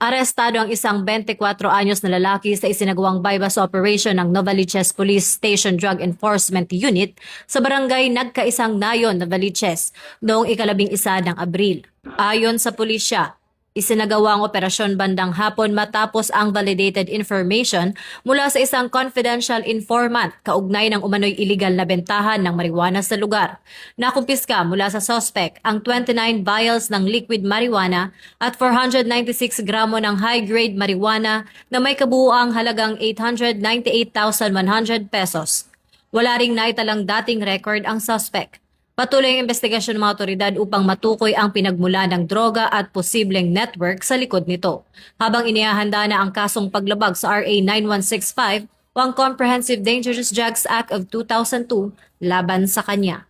Arestado ang isang 24 anyos na lalaki sa isinagawang bypass operation ng Novaliches Police Station Drug Enforcement Unit sa barangay Nagkaisang Nayon, Novaliches noong ika-11 ng Abril. Ayon sa pulisya, isinagawa ang operasyon bandang hapon matapos ang validated information mula sa isang confidential informant kaugnay ng umano'y iligal na bentahan ng marijuana sa lugar. Nakumpiska mula sa suspect ang 29 vials ng liquid marijuana at 496 gramo ng high-grade marijuana na may kabuuang halagang 898,100 pesos. Wala ring naitalang dating record ang suspect. Patuloy ang investigasyon ng mga otoridad upang matukoy ang pinagmula ng droga at posibleng network sa likod nito. Habang inihahanda na ang kasong paglabag sa RA 9165 o ang Comprehensive Dangerous Drugs Act of 2002 laban sa kanya.